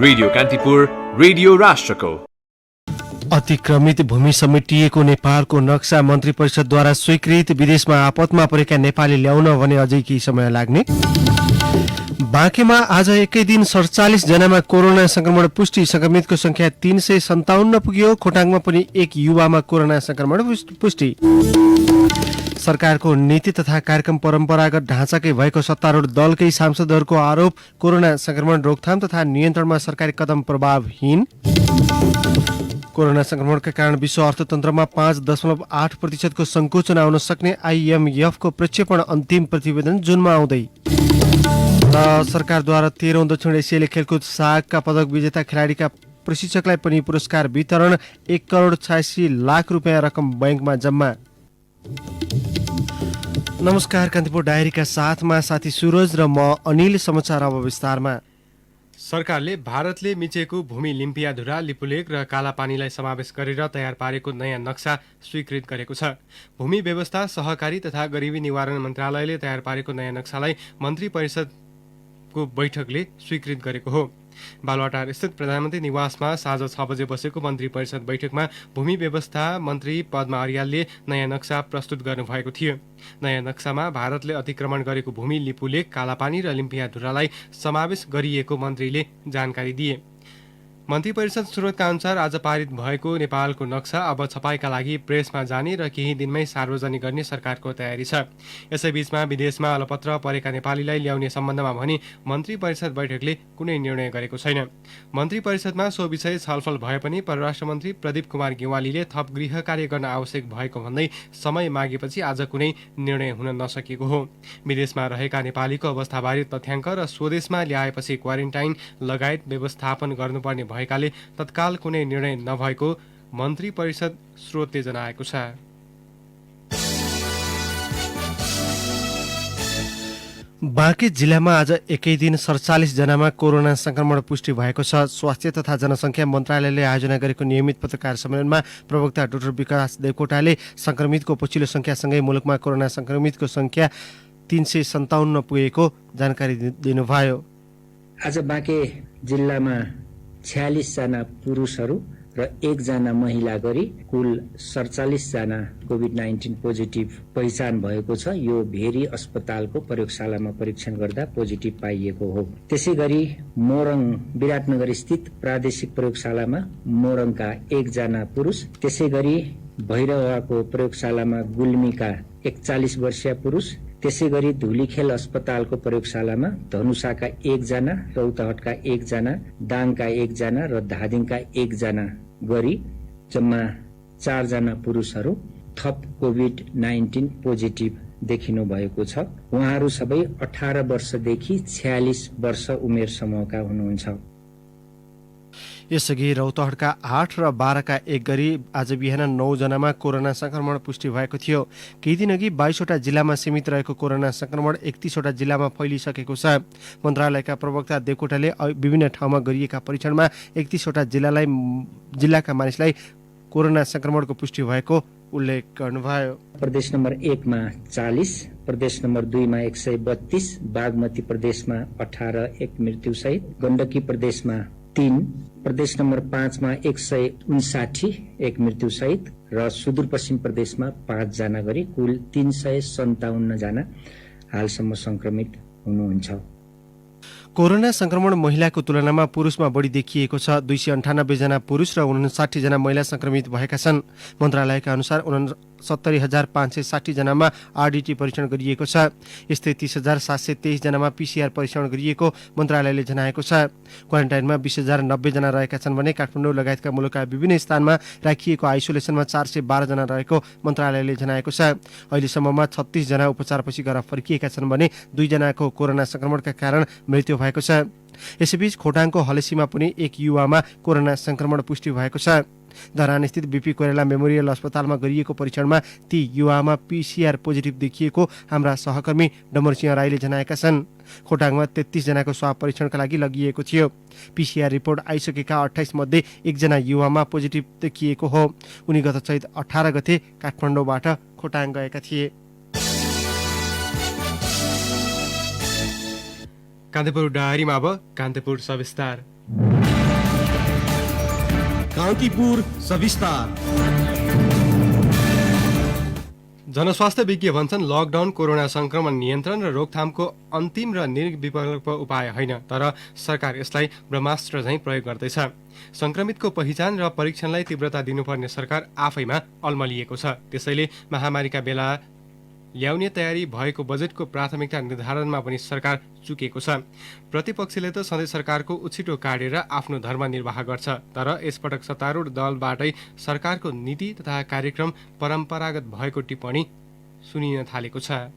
Radio Kantipur, radio राष्ट्रको। अतिक्रमित भूमि समेटिएको नेपालको नक्सा मन्त्री परिषदद्वारा स्वीकृत, विदेशमा आपतमा परेका नेपाली ल्याउन भने अझै केही समय लाग्ने। बाँकेमा आज एकै दिन 47 जनामा कोरोना संक्रमण पुष्टि, संक्रमितको संख्या 357 पुग्यो। खोटाङमा पनि एक युवामा कोरोना संक्रमण पुष्टि। सरकारको नीति तथा कार्यक्रम परम्परागत ढाँचाकै भएको सत्तारूढ दलकै सांसदहरूको आरोप, कोरोना संक्रमण रोकथाम तथा नियन्त्रणमा सरकारी कदम प्रभावहीन। कोरोना संक्रमणका कारण विश्व अर्थतन्त्रमा 5.8% को संकोचन आउन सक्ने IMF को प्रक्षेपण अन्तिम प्रतिवेदन जुनमा आउँदै। र सरकारद्वारा 13औं दक्षिण एसियाली खेलकुद सागका पदक विजेता खेलाडीका प्रशिक्षकलाई पनि पुरस्कार वितरण, 1,86,00,000 रुपियाँ रकम बैंकमा जम्मा। नमस्कार, कान्तिपुर डायरीका साथमा साथी सुरज र म अनिल। समाचार अब विस्तारमा। सरकारले भारतले मिचेको भूमि लिम्पियाधुरा, लिपुलेक र कालापानीलाई समावेश गरेर तयार पारेको नयाँ नक्सा स्वीकृत गरेको छ। भूमि व्यवस्था, सहकारी तथा गरिबी निवारण मन्त्रालयले तयार पारेको नयाँ नक्सालाई मन्त्री परिषदको बैठकले स्वीकृत गरेको हो। बालुवाटार स्थित प्रधानमन्त्री निवासमा साँझ 6 बजे बसेको मन्त्री परिषद बैठकमा भूमि व्यवस्था मन्त्री पद्मा अर्यालले नयाँ नक्सा प्रस्तुत गर्नुभएको थियो। नयाँ नक्सामा भारतले अतिक्रमण गरेको भूमि लिपुलेक, कालापानी र लिम्पियाधुरालाई समावेश गरिएको मन्त्रीले जानकारी दिए। मन्त्री परिषद स्रोतका अनुसार आज पारित भएको नेपालको नक्सा अब छपाईका लागि प्रेसमा जाने र केही दिनमै सार्वजनिक गर्ने सरकारको तयारी छ। यसैबीचमा विदेशमा अलपत्र परेका नेपालीलाई ल्याउने सम्बन्धमा भने मन्त्री परिषद बैठकले कुनै निर्णय गरेको छैन। मन्त्री परिषदमा सो विषय छलफल भए पनि परराष्ट्र मन्त्री प्रदीप कुमार गेवालीले थप गृह कार्य गर्न आवश्यक भएको भन्दै समय मागेपछि आज कुनै निर्णय हुन नसकेको हो। विदेशमा रहेका नेपालीको अवस्थाबारे तथ्याङ्क र स्वदेशमा ल्याएपछि क्वारेन्टाइन लगायत व्यवस्थापन गर्नुपर्ने भएकाले तत्काल कुनै निर्णय नभएको मन्त्री परिषद स्रोतले जनाएको छ। बाँके जिल्लामा आज एकै दिन 47 जनामा कोरोना संक्रमण पुष्टि भएको छ। स्वास्थ्य तथा जनसङ्ख्या मन्त्रालयले आयोजना गरेको नियमित पत्रकार सम्मेलनमा प्रवक्ता डाक्टर विकास देवकोटाले संक्रमितको पछिल्लो संख्यासँगै मुलुकमा कोरोना संक्रमितको संख्या 357 पुगेको जानकारी दिनुभयो। आज बाँके जिल्लामा 46 जना पुरुषहरू र 1 जना महिला गरी कुल 47 जना कोभिड-19 पोजिटिभ पहिचान भएको छ। यो भेरी अस्पतालको प्रयोगशालामा परीक्षण गर्दा पोजिटिभ पाइएको हो। त्यसै गरी मोरङ विराटनगर स्थित प्रादेशिक प्रयोगशालामा मोरङका 1 जना पुरुष, त्यसै गरी भैरवाको प्रयोगशालामा गुल्मीका 41 वर्षीय पुरुष, त्यसै गरी धुलीखेल अस्पतालको प्रयोगशालामा धनुषाका 1 जना, रौतहटका 1 जना, दाङका 1 जना र धादिङका 1 जना गरी जम्मा 4 जना पुरुषहरू थप कोभिड-19 पोजिटिभ देखिनु भएको छ। उहाँहरू सबै 18 वर्षदेखि 46 वर्ष उमेर समूहका हुनुहुन्छ। यसअघि रौतहटका 8 र 12 का 1 गरी आज बिहान 9 जनामा कोरोना संक्रमण पुष्टि भएको थियो। केही दिनअघि 22 वटा जिल्लामा सीमित रहेको कोरोना संक्रमण 31 वटा जिल्लामा फैलिसकेको छ। मन्त्रालयका प्रवक्ता देवकोटाले विभिन्न ठाउँमा गरिएका परीक्षणमा 31 वटा जिल्लाका मानिसलाई कोरोना संक्रमणको पुष्टि भएको उल्लेख गर्नुभयो। प्रदेश नम्बर 1 मा 40, प्रदेश नम्बर 2 मा 132, बागमती प्रदेशमा 18 एक मृत्युसहित, गण्डकी प्रदेशमा 3, प्रदेश नम्बर 5 मा 159 एक मृत्युसहित र सुदूरपश्चिम प्रदेशमा 5 जना गरी कुल 357 जना हालसम्म संक्रमित हुनुहुन्छ। कोरोना संक्रमण महिलाको तुलनामा पुरुषमा बढी देखिएको छ। 298 जना पुरुष र 59 जना महिला संक्रमित भएका छन्। मन्त्रालयका अनुसार 69,560 जनामा RDT परीक्षण गरिएको छ। यस्तै 30,723 जनामा PCR परीक्षण गरिएको मन्त्रालयले जनाएको छ। क्वारेन्टाइनमा 20,090 जना रहेका छन् भने काठमाडौँ लगायतका मुलुकका विभिन्न स्थानमा राखिएको आइसोलेसनमा 412 जना रहेको मन्त्रालयले जनाएको छ। अहिलेसम्ममा 36 जना उपचारपछि घर फर्किएका छन् भने 2 जनाको कोरोना संक्रमणका कारण मृत्यु भएको छ। यसैबीच खोटाङको हलेसीमा पनि एक युवामा कोरोना संक्रमण पुष्टि भएको छ। धरान स्थित BP कोइराला मेमोरियल अस्पतालमा गरिएको परीक्षणमा ती युवामा PCR पोजिटिभ देखिएको हाम्रा सहकर्मी डमरसिंह राईले जनाएका छन्। खोटाङमा 33 जनाको स्वाब परीक्षणका लागि लगिएको थियो। PCR रिपोर्ट आइसकेका 28 मध्ये 1 जना युवामा पोजिटिभ देखिएको हो। उनी गत चैत 18 गते काठमाडौँबाट खोटाङ गएका थिए। कान्तिपुर डायरीमा अब कान्तिपुर सविस्तार। कान्तिपुर सविस्तार। जनस्वास्थ्य विज्ञ भन्छन् लकडाउन कोरोना संक्रमण नियन्त्रण र रोकथामको अन्तिम र निर्विकल्प उपाय होइन, तर सरकार यसलाई ब्रह्मास्त्र झैँ प्रयोग गर्दैछ। संक्रमितको पहिचान र परीक्षणलाई तीव्रता दिनुपर्ने सरकार आफैमा अल्मलिएको छ। त्यसैले महामारीका बेला ल्याउने तयारी भएको बजेटको प्राथमिकता निर्धारणमा पनि सरकार चुकेको छ। प्रतिपक्षले त सधैँ सरकारको उछिटो काटेर आफ्नो धर्म निर्वाह गर्छ, तर यसपटक सत्तारूढ दलबाटै सरकारको नीति तथा कार्यक्रम परम्परागत भएको टिप्पणी सुनिन थालेको छ।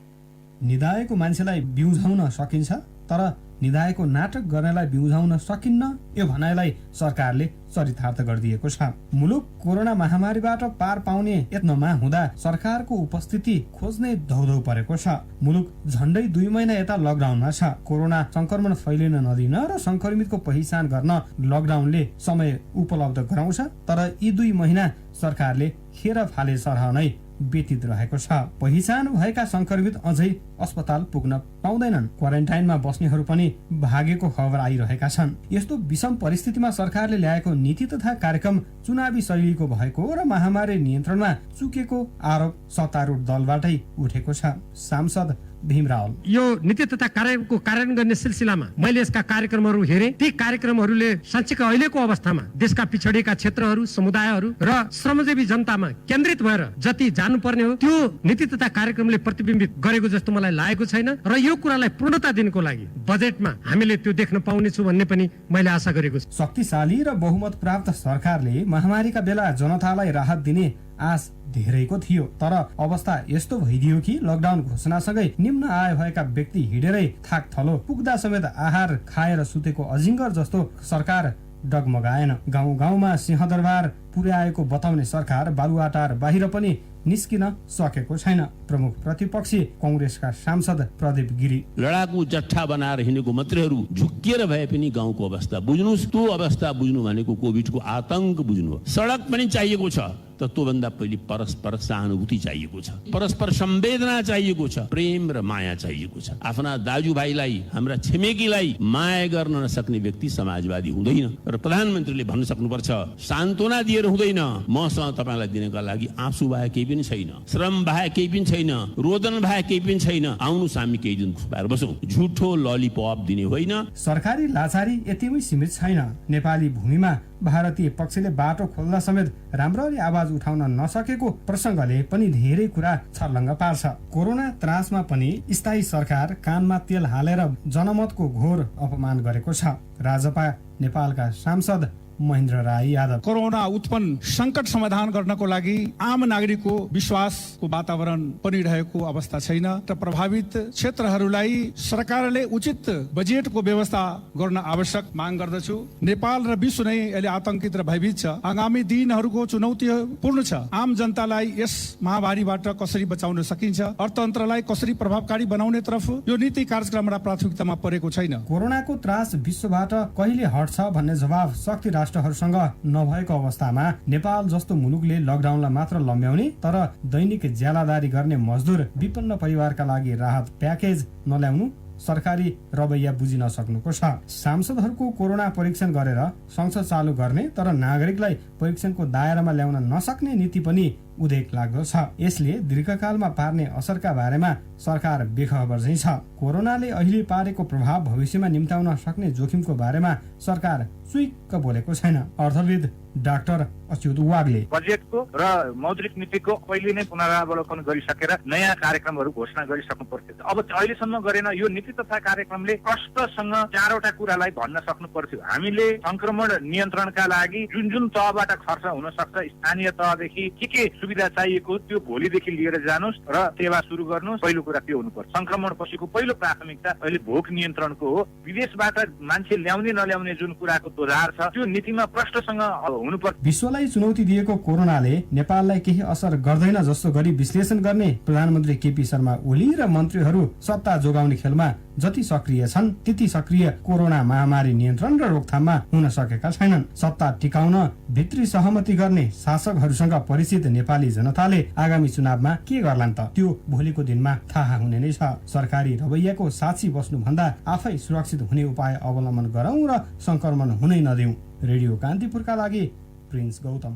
निधाएको मान्छेलाई बिउझाउन सकिन्छ, तर निधाएको नाटक गर्नेलाई बिउझाउन सकिन्न, यो भनाइलाई सरकारले चरितार्थ गरिदिएको छ। मुलुक कोरोना महामारीबाट पार पाउने यत्नमा हुँदा सरकारको उपस्थिति खोज्ने धौधौ परेको छ। मुलुक झण्डै 2 महिना यता लकडाउनमा छ। कोरोना संक्रमण फैलिन नदिन र संक्रमितको पहिचान गर्न लकडाउनले समय उपलब्ध गराउँछ, तर यी 2 महिना सरकारले खेर फाले सरह नै व्यतीत रहेको छ। पहिचान भएका संक्रमित अझै अस्पताल पुग्न पाउँदैनन्। क्वारेन्टाइनमा बस्नेहरू पनि भागेको खबर आइरहेका छन्। यस्तो विषम परिस्थितिमा सरकारले ल्याएको नीति तथा कार्यक्रम चुनावी शैलीको भएको र महामारी नियन्त्रणमा चुकेको आरोप सत्तारूढ दलबाटै उठेको छ। सांसद भीम रावल: यो नीति तथा कार्यक्रमको कार्यान्वयन गर्ने सिलसिलामा मैले यसका कार्यक्रमहरू हेरे। ती कार्यक्रमहरूले साँच्चीकै अहिलेको अवस्थामा देशका पिछडिएका क्षेत्रहरू, समुदायहरू र श्रमजीवी जनतामा केन्द्रित भएर जति जानुपर्ने हो त्यो नीति तथा कार्यक्रमले प्रतिबिम्बित गरेको जस्तो मलाई लागेको छैन र यो कुरालाई पूर्णता दिनको लागि बजेटमा हामीले त्यो देख्न पाउनेछु भन्ने पनि मैले आशा गरेको छु। शक्तिशाली र बहुमत प्राप्त सरकारले महामारीका बेला जनतालाई राहत दिने आश धेरैको थियो, तर अवस्था यस्तो भइदियो कि लकडाउन घोषणासँगै निम्न आय भएका व्यक्ति हिँडेरै थाक थलो पुग्दा समेत आहार खाएर सुतेको अजिङ्गर जस्तो सरकार डगमगाएन। गाउँ गाउँमा सिंहदरबार पुर्याएको बताउने सरकार बालुवाटार बाहिर पनि निस्किन सकेको छैन। प्रमुख प्रतिपक्षी कांग्रेसका सांसद प्रदीप गिरी: लडाकु जट्ठा बनाएर हिँडेको मन्त्रीहरू झुक्किएर भए पनि गाउँको अवस्था बुझ्नुस्। त्यो अवस्था बुझ्नु भनेको कोभिडको आतंक बुझ्नु हो। सडक पनि चाहिएको छ, तर त्योभन्दा पहिले परस्पर सहानुभूति चाहिएको छ, परस्पर संवेदना चाहिएको छ, प्रेम र माया चाहिएको छ। आफ्ना दाजुभाइलाई, हाम्रा छिमेकीलाई माया गर्न नसक्ने व्यक्ति समाजवादी हुँदैन र प्रधानमन्त्रीले भन्न सक्नुपर्छ, सान्त्वना दिएर हुँदैन। मसँग तपाईँलाई दिनका लागि आँसु भए केही पनि छैन, श्रम भए केही पनि छैन, रोदन भए केही पनि छैन। आउनुस् हामी केही दिन खुवाएर बसौँ। झुठो ललिपप दिने होइन। सरकारी लाचारी यतिमै सीमित छैन। नेपाली भूमिमा भारतीय पक्षले बाटो खोल्दा समेत राम्ररी आवाज उठाउन नसकेको प्रसङ्गले पनि धेरै कुरा छर्लङ्ग पार्छ। कोरोना त्रासमा पनि स्थायी सरकार कानमा तेल हालेर जनमतको घोर अपमान गरेको छ। राजपा नेपालका सांसद महेन्द्र राई यादव: कोरोना उत्पन्न संकट समाधान गर्नको लागि आम नागरिकको विश्वासको वातावरण बनिरहेको अवस्था छैन र प्रभावित क्षेत्रहरूलाई सरकारले उचित बजेटको व्यवस्था गर्न आवश्यक माग गर्दछु। नेपाल र विश्व नै अहिले आतंकित र भयभीत छ। आगामी दिनहरूको चुनौतीपूर्ण छ। आम जनतालाई यस महामारीबाट कसरी बचाउन सकिन्छ, अर्थतन्त्रलाई कसरी प्रभावकारी बनाउने तर्फ यो नीति कार्यक्रम र प्राथमिकतामा परेको छैन। कोरोनाको त्रास विश्वबाट कहिले हट्छ भन्ने जवाब शक्ति राष्ट्रहरूसँग नभएको अवस्थामा नेपाल जस्तो मुलुकले लकडाउनलाई मात्र लम्ब्याउने तर दैनिक ज्यालादारी गर्ने मजदुर विपन्न परिवारका लागि राहत प्याकेज नल्याउनु सरकारी रवैया बुझिन सक्नुको छ। सांसदहरूको कोरोना परीक्षण गरेर संसद चालु गर्ने तर नागरिकलाई परीक्षणको दायरामा ल्याउन नसक्ने नीति पनि उदेक लाग्दो छ। यसले दीर्घकालमा पार्ने असरका बारेमा सरकार बेखबर चाहिँ छ। कोरोनाले अहिले पारेको प्रभाव भविष्यमा निम्त्याउन सक्ने जोखिमको बारेमा सरकार चुइक्क बोलेको छैन। अर्थविद डाक्टर अच्युत वाग्ले: बजेटको र मौद्रिक नीतिको पहिले नै पुनरावलोकन गरिसकेर नयाँ कार्यक्रमहरू घोषणा गरिसक्नु पर्थ्यो। अब अहिलेसम्म गरेन। यो नीति तथा कार्यक्रमले स्पष्टसँग 4वटा कुरालाई भन्न सक्नु पर्थ्यो। हामीले संक्रमण नियन्त्रणका लागि जुन जुन तहबाट खर्च हुन सक्छ, स्थानीय तहदेखि के सुविधा चाहिएको त्यो भोलिदेखि लिएर जानुस् र सेवा सुरु गर्नुस्। पहिलो कुरा त्यो हुनुपर्छ। संक्रमण पछिको पहिलो प्राथमिकता अहिले भोक नियन्त्रणको हो। विदेशबाट मान्छे ल्याउने नल्याउने जुन कुराको दोधार छ त्यो नीतिमा प्रष्टसँग हुनुपर्छ। विश्वलाई चुनौती दिएको कोरोनाले नेपाललाई केही असर गर्दैन जस्तो गरी विश्लेषण गर्ने प्रधानमन्त्री केपी शर्मा ओली र मन्त्रीहरू सत्ता जोगाउने खेलमा जति सक्रिय छन् त्यति सक्रिय कोरोना महामारी नियन्त्रण र रोकथाममा हुन सकेका छैनन्। सत्ता टिकाउन भित्री सहमति गर्ने शासकहरूसँग परिचित नेपाली जनताले आगामी चुनावमा के गर्लान् त त्यो भोलिको दिनमा थाहा हुने नै छ। सरकारी रवैयाको साक्षी बस्नुभन्दा आफै सुरक्षित हुने उपाय अवलम्बन गरौं र संक्रमण हुनै नदिउँ। रेडियो कान्तिपुरका लागि प्रिन्स गौतम।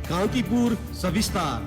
कान्तिपुर सविस्तार।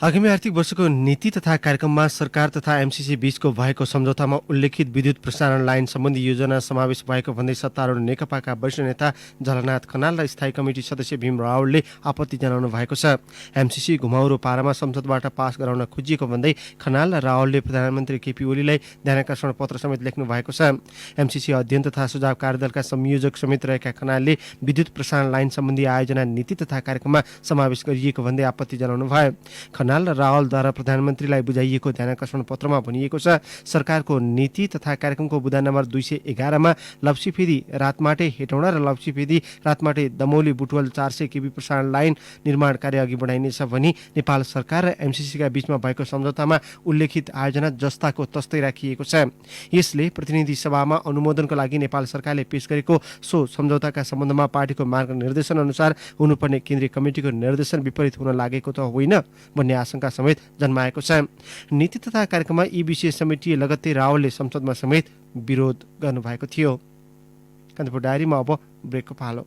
आगामी आर्थिक वर्षको नीति तथा कार्यक्रममा सरकार तथा एमसीसी बीचको भएको सम्झौतामा उल्लेखित विद्युत प्रसारण लाइन सम्बन्धी योजना समावेश भएको भन्दै सत्तारूढ नेकपाका वरिष्ठ नेता झलनाथ खनाल र स्थायी कमिटी सदस्य भीम रावलले आपत्ति जनाउनु भएको छ। एमसीसी घुमाउरो पारामा संसदबाट पास गराउन खोजिएको भन्दै खनाल र रावलले प्रधानमन्त्री केपी ओलीलाई ध्यानाकर्षण पत्र समेत लेख्नु भएको छ। एमसीसी अध्ययन तथा सुझाव कार्यदलका संयोजक समेत रहेका खनालले विद्युत प्रसारण लाइन सम्बन्धी आयोजना नीति तथा कार्यक्रममा समावेश गरिएको भन्दै आपत्ति जनाउनु भयो। खनाल र रावलद्वारा प्रधानमन्त्रीलाई बुझाइएको ध्यानाकर्षण पत्रमा भनिएको छ, सरकारको नीति तथा कार्यक्रमको बुँदा नम्बर 211 मा लप्सीफेदी रातमाटे हेटौँडा र लप्सीफेदी रातमाटे दमौली बुटवल 400 केबी प्रसारण लाइन निर्माण कार्य अघि बढाइनेछ भनी नेपाल सरकार र एमसीसीका बीचमा भएको सम्झौतामा उल्लेखित आयोजना जस्ताको तस्तै राखिएको छ। यसले प्रतिनिधि सभामा अनुमोदनको लागि नेपाल सरकारले पेश गरेको सो सम्झौताका सम्बन्धमा पार्टीको मार्गनिर्देशन अनुसार हुनुपर्ने केन्द्रीय कमिटिको निर्देशन विपरीत हुन लागेको त होइन भन्ने आशंका समेत जन्माएको छ। नीति तथा कार्यक्रममा यी विषय समेटिए लगत्तै रावलले संसदमा समेत विरोध गर्नुभएको थियो। कान्तिपुर डायरीमा अब ब्रेकको पालो।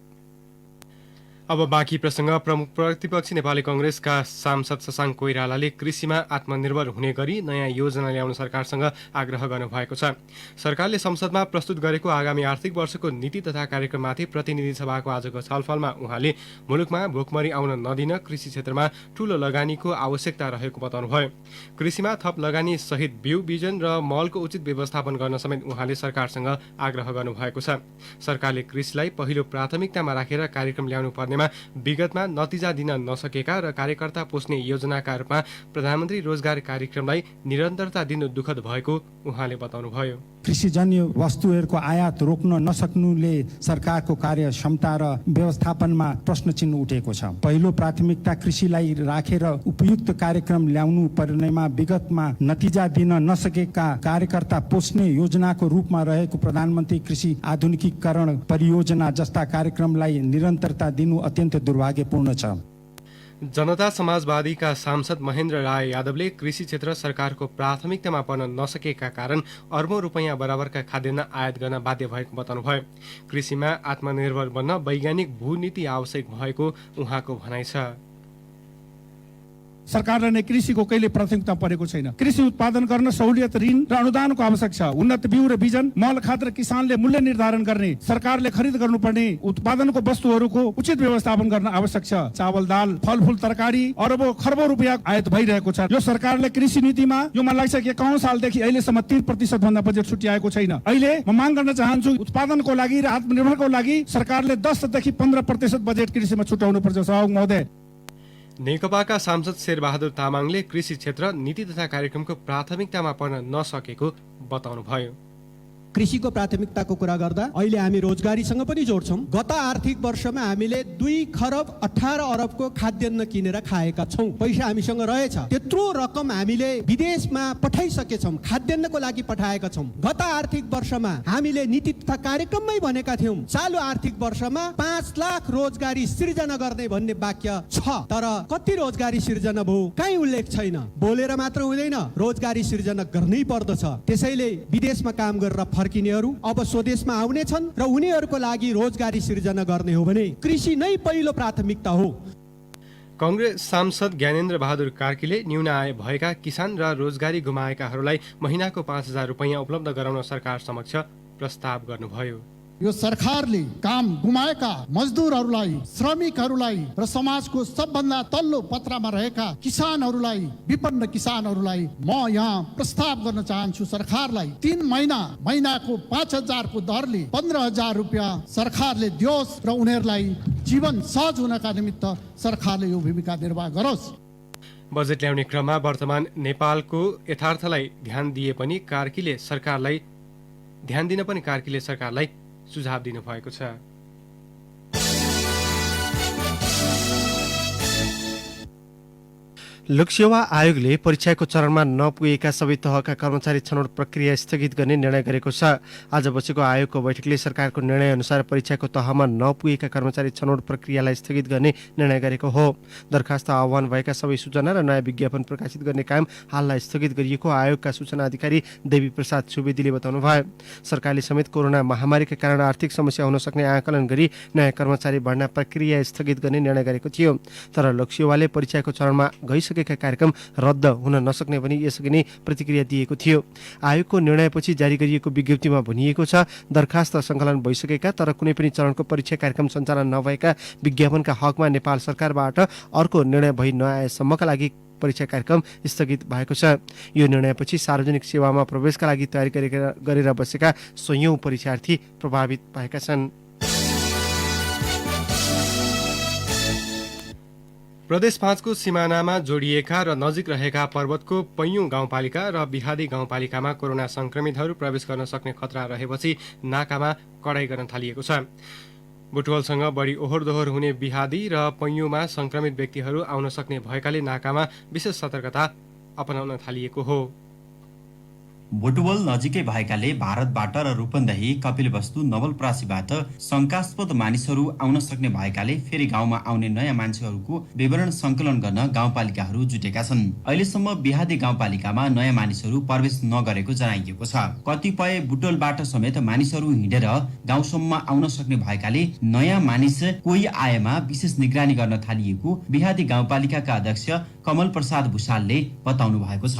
अब बाँकी प्रसङ्ग। प्रमुख प्रतिपक्षी नेपाली कांग्रेसका सांसद शशाङ्क कोइरालाले कृषिमा आत्मनिर्भर हुने गरी नयाँ योजना ल्याउन सरकारसँग आग्रह गर्नुभएको छ। सरकारले संसदमा प्रस्तुत गरेको आगामी आर्थिक वर्षको नीति तथा कार्यक्रममाथि प्रतिनिधि सभाको आजको छलफलमा उहाँले मुलुकमा भोकमरी आउन नदिन कृषि क्षेत्रमा ठूलो लगानीको आवश्यकता रहेको बताउनुभयो। कृषिमा थप लगानी सहित बिउ बिजन र मलको उचित व्यवस्थापन गर्न समेत उहाँले सरकारसँग आग्रह गर्नुभएको छ। सरकारले कृषिलाई पहिलो प्राथमिकतामा राखेर कार्यक्रम ल्याउनु पर्नेमा विगतमा नतिजा दिन नसकेका र कार्यकर्ता पोस्ने योजनाका रूपमा प्रधानमन्त्री रोजगार कार्यक्रमलाई निरन्तरता दिनु दुःखद भएको उहाँले बताउनुभयो। कृषिजन्य वस्तुहरूको आयात रोक्न नसक्नुले सरकारको कार्य क्षमता र व्यवस्थापनमा प्रश्न चिन्ह उठेको छ। पहिलो प्राथमिकता कृषिलाई राखेर उपयुक्त कार्यक्रम ल्याउनु पर्नेमा विगतमा नतिजा दिन नसकेका कार्यकर्ता पोस्ने योजनाको रूपमा रहेको प्रधानमन्त्री कृषि आधुनिकीकरण परियोजना जस्ता कार्यक्रमलाई निरन्तरता दिनु अत्यन्त दुर्भाग्यपूर्ण छ। जनता समाजवादीका सांसद महेन्द्र राय यादवले कृषि क्षेत्र सरकारको प्राथमिकतामा पर्न नसकेका कारण अर्बौं रुपैयाँ बराबरका खाद्यान्न आयात गर्न बाध्य भएको बताउनुभयो। कृषिमा आत्मनिर्भर बन्न वैज्ञानिक भूनीति आवश्यक भएको उहाँको भनाइ छ। सरकारले नै कृषिको कहिले प्राथमिकता परेको छैन। कृषि उत्पादन गर्न सहुलियत, ऋण र अनुदानको आवश्यक छ। उन्नत बिउ र बिजन, मल, खाद र किसानले मूल्य निर्धारण गर्ने, सरकारले खरिद गर्नुपर्ने उत्पादनको वस्तुहरूको उचित व्यवस्थापन गर्न आवश्यक छ। चावल, दाल, फलफूल, तरकारी अरबौं खरबौं रुपियाँ आयात भइरहेको छ। यो सरकारले कृषि नीतिमा यो मलाई लाग्छ कि 51 सालदेखि अहिलेसम्म 30% भन्दा बजेट छुट्याएको छैन। अहिले म माग गर्न चाहन्छु उत्पादनको लागि र आत्मनिर्भरको लागि सरकारले 10 देखि 15% बजेट कृषिमा छुट्याउनु पर्छ। सभामुख महोदय, नेकपाका सांसद शेरबहादुर तामाङले कृषि क्षेत्र नीति तथा कार्यक्रमको प्राथमिकतामा पर्न नसकेको बताउनुभयो। कृषिको प्राथमिकताको कुरा गर्दा अहिले हामी रोजगारीसँग पनि जोड्छौँ। गत आर्थिक वर्षमा हामीले 2 खरब 18 अरबको खाद्यान्न किनेर खाएका छौँ। पैसा हामीसँग रहेछ, त्यत्रो रकम हामीले विदेशमा पठाइसकेछौँ, खाद्यान्नको लागि पठाएका छौँ। गत आर्थिक वर्षमा हामीले नीति तथा कार्यक्रममै भनेका थियौँ चालु आर्थिक वर्षमा 5 लाख रोजगारी सिर्जना गर्ने भन्ने वाक्य छ, तर कति रोजगारी सिर्जना भयो कहीँ उल्लेख छैन। बोलेर मात्र हुँदैन, रोजगारी सिर्जना गर्नै पर्दछ। त्यसैले विदेशमा काम गरेर फर्किनेहरू अब स्वदेशमा आउने छन् र उनीहरूको लागि रोजगारी सिर्जना गर्ने हो भने कृषि नै पहिलो प्राथमिकता हो। कांग्रेस सांसद ज्ञानेन्द्र बहादुर कार्कीले न्यून आय भएका किसान र रोजगारी गुमाएकाहरूलाई महिनाको 5000 रुपैयाँ उपलब्ध गराउन सरकार समक्ष प्रस्ताव गर्नुभयो। यो सरकारले काम गुमाएका मजदुरहरूलाई, श्रमिकहरूलाई र समाजको सबभन्दा तल्लो पत्रमा रहेका किसानहरूलाई, विपन्न किसानहरूलाई म यहाँ प्रस्ताव गर्न चाहन्छु। सरकारलाई 3 महिनाको 5000 को दरले 15000 रुपियाँ सरकारले दियोस् र उनीहरूलाई जीवन सहज हुनका निमित्त सरकारले यो भूमिका निर्वाह गरोस्। बजेट ल्याउने क्रममा वर्तमान नेपालको यथार्थलाई ध्यान दिन पनि कार्कीले सरकारलाई सुझाव दिनु भएको छ। लोकसेवा आयोगले परीक्षाको चरणमा नपुगेका सबै तहका कर्मचारी छनौट प्रक्रिया स्थगित गर्ने निर्णय गरेको छ। आज बसेको आयोगको बैठकले सरकारको निर्णय अनुसार परीक्षाको तहमा नपुगेका कर्मचारी छनौट प्रक्रियालाई स्थगित गर्ने निर्णय गरेको हो। दरखास्त आह्वान भएका सबै सूचना र नयाँ विज्ञापन प्रकाशित गर्ने काम हाललाई स्थगित गरिएको आयोगका सूचना अधिकारी देवी प्रसाद सुवेदीले बताउनुभयो। सरकारले समेत कोरोना महामारीका कारण आर्थिक समस्या हुन सक्ने आकलन गरी नयाँ कर्मचारी भर्ना प्रक्रिया स्थगित गर्ने निर्णय गरेको थियो। तर लोकसेवाले परीक्षाको चरणमा गइसकेका कार्यक्रम रद्द हुन नसक्ने पनि यसअघि नै प्रतिक्रिया दिएको थियो। आयोगको निर्णयपछि जारी गरिएको विज्ञप्तिमा भनिएको छ, दरखास्त सङ्कलन भइसकेका तर कुनै पनि चरणको परीक्षा कार्यक्रम सञ्चालन नभएका विज्ञापनका हकमा नेपाल सरकारबाट अर्को निर्णय भइ नआएसम्मका लागि परीक्षा कार्यक्रम स्थगित भएको छ। यो निर्णयपछि सार्वजनिक सेवामा प्रवेशका लागि तयारी गरेर बसेका सयौं परीक्षार्थी प्रभावित भएका छन्। प्रदेश 5 को सिमानामा जोडिएका र नजिक रहेका पर्वतको पैयुँ गाउँपालिका र बिहादी गाउँपालिकामा कोरोना संक्रमितहरू प्रवेश गर्न सक्ने खतरा रहेपछि नाकामा कडाई गर्न थालिएको छ। बुटवलसँग बढी ओहोर दोहोर हुने बिहादी र पैयुँमा संक्रमित व्यक्तिहरू आउन सक्ने भएकाले नाकामा विशेष सतर्कता अपनाउन थालिएको हो। बुटवल नजिकै भएकाले भारतबाट र रूपन्देही कपिलवस्तु नवलपरासीबाट शंकास्पद मानिसहरू आउन सक्ने भएकाले फेरि गाउँमा आउने नयाँ मान्छेहरूको विवरण संकलन गर्न गाउँपालिकाहरू जुटेका छन्। अहिलेसम्म बिहादी गाउँपालिकामा नयाँ मानिसहरू प्रवेश नगरेको जनाइएको छ। कतिपय बुटवलबाट समेत मानिसहरू हिँडेर गाउँसम्म आउन सक्ने भएकाले नयाँ मानिस कोही आएमा विशेष निगरानी गर्न थालिएको बिहादी गाउँपालिकाका अध्यक्ष कमल प्रसाद भुषालले बताउनु भएको छ।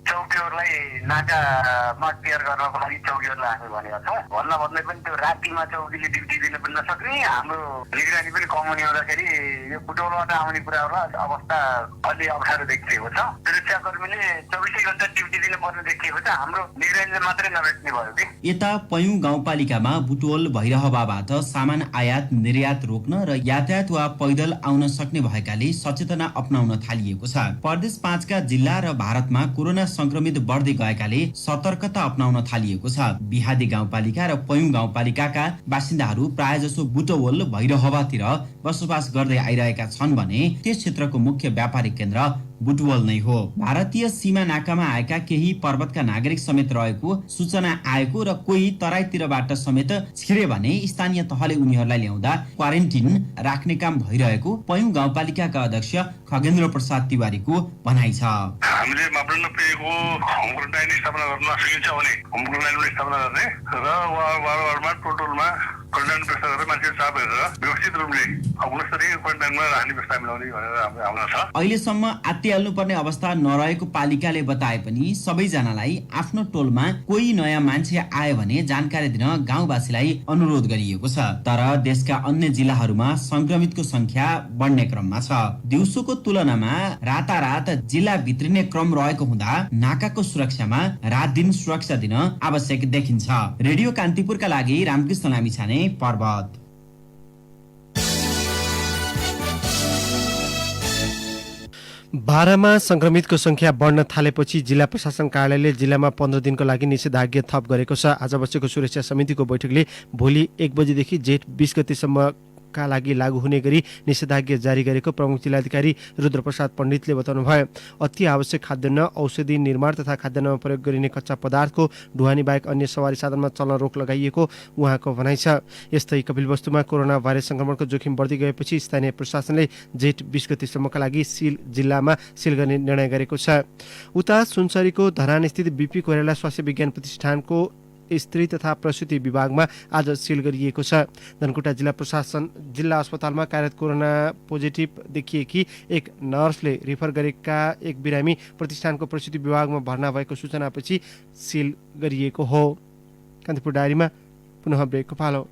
चौकीहरूलाई नाकामा क्लियर गर्नको लागि चौकीहरूलाई हामी भनेको छ। भन्दै पनि त्यो रातिमा चौकीले ड्युटी दिन पनि नसक्ने, हाम्रो निगरानी पनि कम हुने हुँदाखेरि यो बुटवलबाट आउने कुराहरूलाई अवस्था अलि अप्ठ्यारो देखिएको छ। सुरक्षाकर्मीले 24 घण्टा ड्युटी दिनुपर्ने देखिएको छ, हाम्रो निगरानीले मात्रै नभेट्ने भयो कि। यता पैयुँ गाउँपालिकामा बुटवल भैरहवाबाट सामान आयात निर्यात रोक्न र यातायात वा पैदल आउन सक्ने भएकाले सचेतना अपनाउन थालिएको छ। प्रदेश 5 का जिल्ला र भारतमा कोरोना संक्रमित बढ्दै गएकाले सतर्कता अपनाउन थालिएको छ। बिहादी गाउँपालिका र पैयुँ गाउँपालिकाका बासिन्दाहरू प्रायजसो बुटवल भैरहवातिर बसोबास गर्दै आइरहेका छन् भने त्यस क्षेत्रको मुख्य व्यापारिक केन्द्र बुटवल नै हो। भारतीय सीमा नाकामा आएका केही पर्वतका नागरिक समेत रहेको सूचना आएको र कोही तराईतिरबाट समेत छिरे भने स्थानीय तहले उनीहरूलाई ल्याउँदा क्वारेन्टिन राख्ने काम भइरहेको पैयुँ गाउँपालिकाका अध्यक्ष खगेन्द्र प्रसाद तिवारीको भनाइ छ। हामीले मापदण्ड पेयको होम क्वारेन्टाइन स्थापना गर्न सकिन्छ भने होम क्वारेन्टाइन स्थापना गर्ने र वारवारमा टोटलमा क्वारेन्टाइन व्यवस्था गरेर मान्छे साफ हेरेर व्यवस्थित रूपले गुणस्तरीय क्वारेन्टाइनमा राख्ने व्यवस्था मिलाउने भनेर हाम्रो आउन छ। अहिलेसम्म आत्तिहाल्नुपर्ने अवस्था नरहेको पालिकाले बताए पनि सबैजनालाई आफ्नो टोलमा कोही नयाँ मान्छे आयो भने जानकारी दिन गाउँवासीलाई अनुरोध गरिएको छ। तर देशका अन्य जिल्लाहरूमा संक्रमितको संख्या बढ्ने क्रममा छ। दिउँसोको तुलनामा रातारात जिल्ला भित्रिने क्रम रहेको हुँदा नाकाको सुरक्षामा रात दिन सुरक्षा दिन आवश्यक देखिन्छ। रेडियो कान्तिपुरका लागि रामकृष्ण लामिछाने, पर्वत। बाह्रमा संक्रमितको संख्या बढ्न थालेपछि जिल्ला प्रशासन कार्यालयले जिल्लामा 15 दिनको लागि निषेधाज्ञा थप गरेको छ। आज बसेको सुरक्षा समितिको बैठकले भोलि 1 बजेदेखि जेठ 20 गतेसम्म का लागि लागू हुने गरी निषेधाज्ञा जारी गरेको प्रमुख जिल्लाधिकारी रुद्रप्रसाद पण्डितले बताउनुभयो। अति आवश्यक खाद्यान्न, औषधि निर्माण तथा खाद्यान्नमा प्रयोग गरिने कच्चा पदार्थको ढुवानी बाहेक अन्य सवारी साधनमा चल्न रोक लगाइएको उहाँको भनाइ छ। यस्तै कपिलवस्तुमा कोरोना भाइरस संक्रमणको जोखिम बढ्दै गएपछि स्थानीय प्रशासनले जेठ 20 गतेसम्मका लागि जिल्लामा सिल गर्ने निर्णय गरेको छ। उता सुनसरीको धरानस्थित बीपी कोइराला स्वास्थ्य विज्ञान प्रतिष्ठानको स्त्री तथा प्रसुति विभागमा आज सिल गरिएको छ। धनकुटा जिल्ला अस्पतालमा कार्यरत कोरोना पोजिटिभ देखिएकी एक नर्सले रिफर गरेका एक बिरामी प्रतिष्ठानको प्रसुति विभागमा भर्ना भएको सूचनापछि सिल गरिएको हो। कान्तिपुर डायरीमा पुनः ब्रेकको पालो।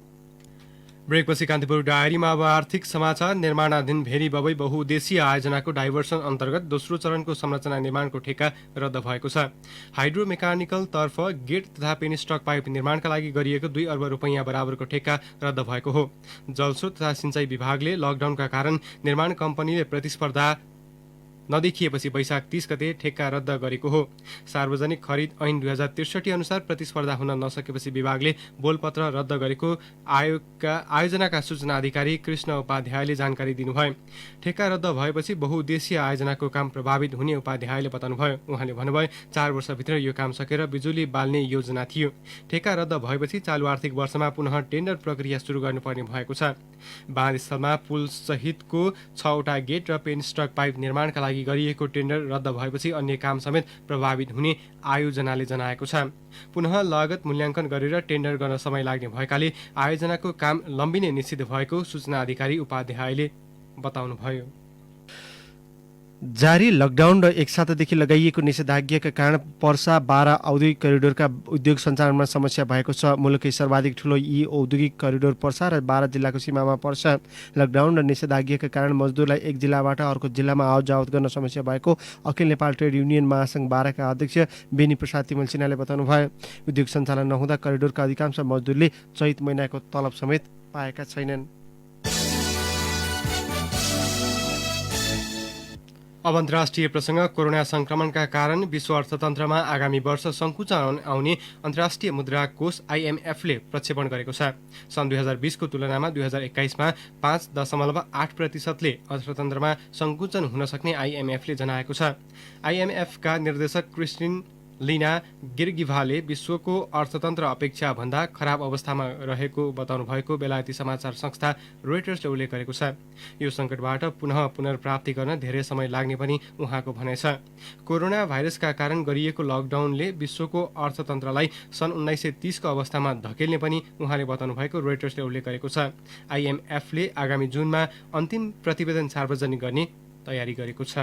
ब्रेकपछि कान्तिपुर डायरीमा अब आर्थिक समाचार। निर्माणाधीन भेरी बबई बहुउद्देशीय आयोजनाको डाइभर्सन अन्तर्गत दोस्रो चरणको संरचना निर्माणको ठेक्का रद्द भएको छ। हाइड्रो मेकानिकल तर्फ गेट तथा पेनिस्टक पाइप निर्माणका लागि गरिएको 2 अर्ब रुपैयाँ बराबरको ठेक्का रद्द भएको हो। जलस्रोत तथा सिंचाई विभागले लकडाउनका कारण निर्माण कम्पनीले प्रतिस्पर्धा नदेखिएपछि वैशाख 30 गते ठेक्का रद्द गरेको हो। सार्वजनिक खरिद ऐन 2063 अनुसार प्रतिस्पर्धा हुन नसकेपछि विभागले बोलपत्र रद्द गरेको आयोजनाका सूचना अधिकारी कृष्ण उपाध्यायले जानकारी दिनुभयो। ठेक्का रद्द भएपछि बहुउद्देश्यीय आयोजनाको काम प्रभावित हुने उपाध्यायले बताउनुभयो। उहाँले भन्नुभयो 4 वर्षभित्र यो काम सकेर बिजुली बाल्ने योजना थियो। ठेक्का रद्द भएपछि चालु आर्थिक वर्षमा पुनः टेन्डर प्रक्रिया सुरु गर्नुपर्ने भएको छ। बाँधस्थलमा पुल सहितको 6वटा गेट र पेनस्टक पाइप निर्माणका लागि गरिएको टेन्डर रद्द भएपछि अन्य काम समेत प्रभावित हुने आयोजनाले जनाएको छ। पुनः लागत मूल्याङ्कन गरेर टेन्डर गर्न समय लाग्ने भएकाले आयोजनाको काम लम्बिने निश्चित भएको सूचना अधिकारी उपाध्यायले बताउनुभयो। जारी लकडाउन र एक सातादेखि लगाइएको निषेधाज्ञाका कारण पर्सा बारा औद्योगिक करिडोरका उद्योग सञ्चालनमा समस्या भएको छ। मुलुकै सर्वाधिक ठूलो यी औद्योगिक करिडोर पर्सा र बारा जिल्लाको सीमामा पर्छ। लकडाउन र निषेधाज्ञाका कारण मजदुरलाई एक जिल्लाबाट अर्को जिल्लामा आवत जावत गर्न समस्या भएको अखिल नेपाल ट्रेड युनियन महासङ्घ बाराका अध्यक्ष बेनी प्रसाद तिमल सिन्हाले बताउनुभयो। उद्योग सञ्चालन नहुँदा करिडोरका अधिकांश मजदुरले चैत महिनाको तलब समेत पाएका छैनन्। अब अन्तर्राष्ट्रिय प्रसङ्ग। कोरोना संक्रमणका कारण विश्व अर्थतन्त्रमा आगामी वर्ष सङ्कुचन आउने अन्तर्राष्ट्रिय मुद्रा कोष IMFले प्रक्षेपण गरेको छ। सन् 2020 को तुलनामा 2021 मा 5.8%ले अर्थतन्त्रमा सङ्कुचन हुन सक्ने IMFले जनाएको छ। IMF का निर्देशक क्रिस्टिन लिना गिर्गिभाले विश्वको अर्थतन्त्र अपेक्षा भन्दा खराब अवस्थामा रहेको बताउनु भएको बेलायती समाचार संस्था रोइटर्सले उल्लेख गरेको छ। यो सङ्कटबाट पुनर्प्राप्ति गर्न धेरै समय लाग्ने पनि उहाँको भनाइ छ। कोरोना भाइरसका कारण गरिएको लकडाउनले विश्वको अर्थतन्त्रलाई सन् 1930 को अवस्थामा धकेल्ने पनि उहाँले बताउनु भएको रोइटर्सले उल्लेख गरेको छ। IMFले आगामी जुनमा अन्तिम प्रतिवेदन सार्वजनिक गर्ने तयारी गरेको छ।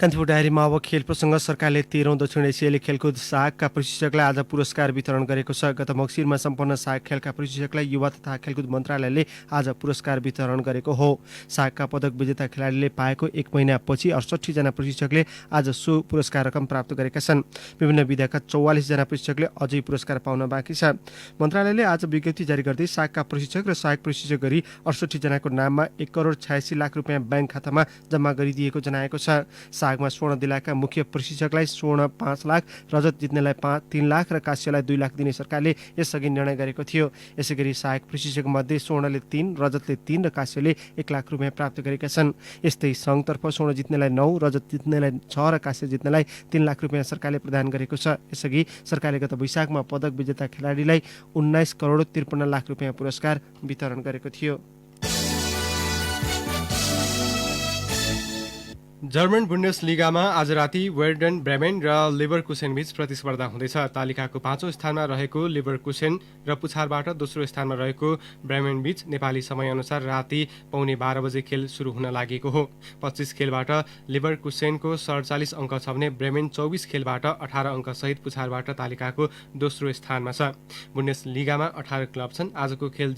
कान्तिपुर डायरीमा अब खेल प्रसङ्ग। सरकारले 13औं दक्षिण एसियाली खेलकुद सागका प्रशिक्षकलाई आज पुरस्कार वितरण गरेको छ। गत मक्सिरमा सम्पन्न साग खेलका प्रशिक्षकलाई युवा तथा खेलकुद मन्त्रालयले आज पुरस्कार वितरण गरेको हो। सागका पदक विजेता खेलाडीले पाएको 1 महिनापछि 68 जना प्रशिक्षकले आज सो पुरस्कार रकम प्राप्त गरेका छन्। विभिन्न विधाका 44 जना प्रशिक्षकले अझै पुरस्कार पाउन बाँकी छ। मन्त्रालयले आज विज्ञप्ति जारी गर्दै सागका प्रशिक्षक र सहायक प्रशिक्षक गरी 68 जनाको नाममा 1,86,00,000 रुपियाँ ब्याङ्क खातामा जम्मा गरिदिएको जनाएको छ। सागमा स्वर्ण दिलाका मुख्य प्रशिक्षकलाई स्वर्ण 5 लाख, रजत जित्नेलाई 3 लाख र काँस्यलाई 2 लाख दिने सरकारले यसअघि निर्णय गरेको थियो। यसैगरी सहायक प्रशिक्षक मध्ये स्वर्णले 3, रजतले 3 र काँस्यले 1 लाख रुपियाँ प्राप्त गरेका छन्। यस्तै सङ्घतर्फ स्वर्ण जित्नेलाई 9, रजत जित्नेलाई 6 र काँस्य जित्नेलाई 3 लाख रुपियाँ सरकारले प्रदान गरेको छ। यसअघि सरकारले गत वैशाखमा पदक विजेता खेलाडीलाई 19 करोड 53 लाख रुपियाँ पुरस्कार वितरण गरेको थियो। जर्मन बुन्डेसलिगामा आज राति वेर्डन ब्रेमेन र लिभरकुसेन बीच प्रतिस्पर्धा हुँदैछ। तालिकाको 5औं स्थानमा रहेको लिभरकुसेन र पुछारबाट दोस्रो स्थानमा रहेको ब्रेमेन बीच नेपाली समयअनुसार राति 11:15 बजे खेल सुरु हुन लागेको हो। 25 खेलबाट लिभरकुसेनको 47 अङ्क छ भने ब्रेमेन 24 खेलबाट 18 अङ्क सहित पुछारबाट तालिकाको दोस्रो स्थानमा छ। बुन्डेसलिगामा 18 क्लब छन्। आजको खेल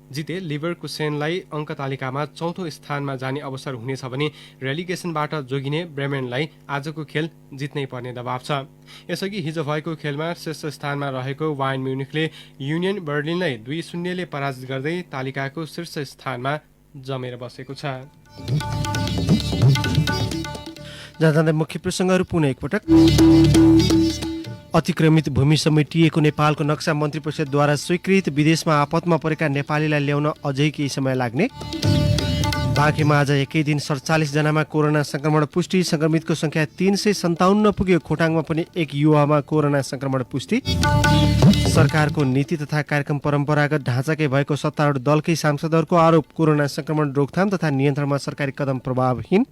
जिते लिभरकुसेनलाई अङ्क तालिकामा 4औं स्थानमा जाने अवसर हुनेछ भने रेलिगेसनबाट जोगिने ब्रेमेनलाई आजको खेल जित्नै पर्ने दबाव छ। यसअघि हिजो भएको खेलमा शीर्ष स्थानमा रहेको बायर्न म्युनिखले युनियन बर्लिनलाई 2-0 ले पराजित गर्दै तालिकाको शीर्ष स्थानमा जमेर बसेको छ। जाँदा मुख्य प्रसङ्गहरू पुनः एकपटक। अतिक्रमित भूमि समेटिएको नेपालको नक्सा मन्त्री परिषदद्वारा स्वीकृत, विदेशमा आपतमा परेका नेपालीलाई ल्याउन अझै केही समय लाग्ने। बाँकीमा आज एकै दिन 47 जनामा कोरोना संक्रमण पुष्टि, संक्रमितको संख्या 357 पुग्यो। खोटाङमा पनि एक युवामा कोरोना संक्रमण पुष्टि। सरकारको नीति तथा कार्यक्रम परम्परागत ढाँचाकै भएको सत्तारूढ दलकै सांसदहरूको आरोप, कोरोना संक्रमण रोकथाम तथा नियन्त्रणमा सरकारी कदम प्रभावहीन।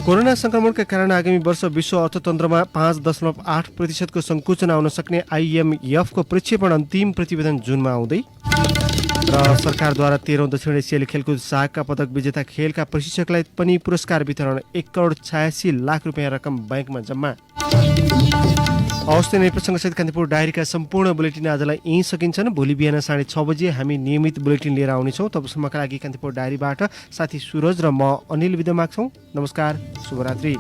कोरोना संक्रमणका कारण आगामी वर्ष विश्व अर्थतन्त्रमा 5.8% को सङ्कुचन आउन सक्ने IMF को प्रक्षेपण अन्तिम प्रतिवेदन जुनमा आउँदै। र सरकारद्वारा 13औं दक्षिण एसियाली खेलकुद सागका पदक विजेता खेलका प्रशिक्षकलाई पनि पुरस्कार वितरण, 1,86,00,000 रुपियाँ रकम ब्याङ्कमा जम्मा। हवस्, नै प्रसङ्गसहित कान्तिपुर डायरीका सम्पूर्ण बुलेटिन आजलाई यहीँ सकिन्छन्। भोलि बिहान 6:30 बजे हामी नियमित बुलेटिन लिएर आउनेछौँ। तबसम्मका लागि कान्तिपुर डायरीबाट साथी सुरज र म अनिल बिदा माग्छौँ। नमस्कार, शुभरात्रि।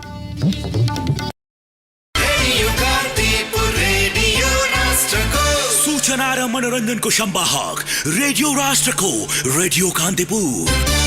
सूचना र मनोरञ्जनको संवाहक रेडियो राष्ट्रको रेडियो कान्तिपुर।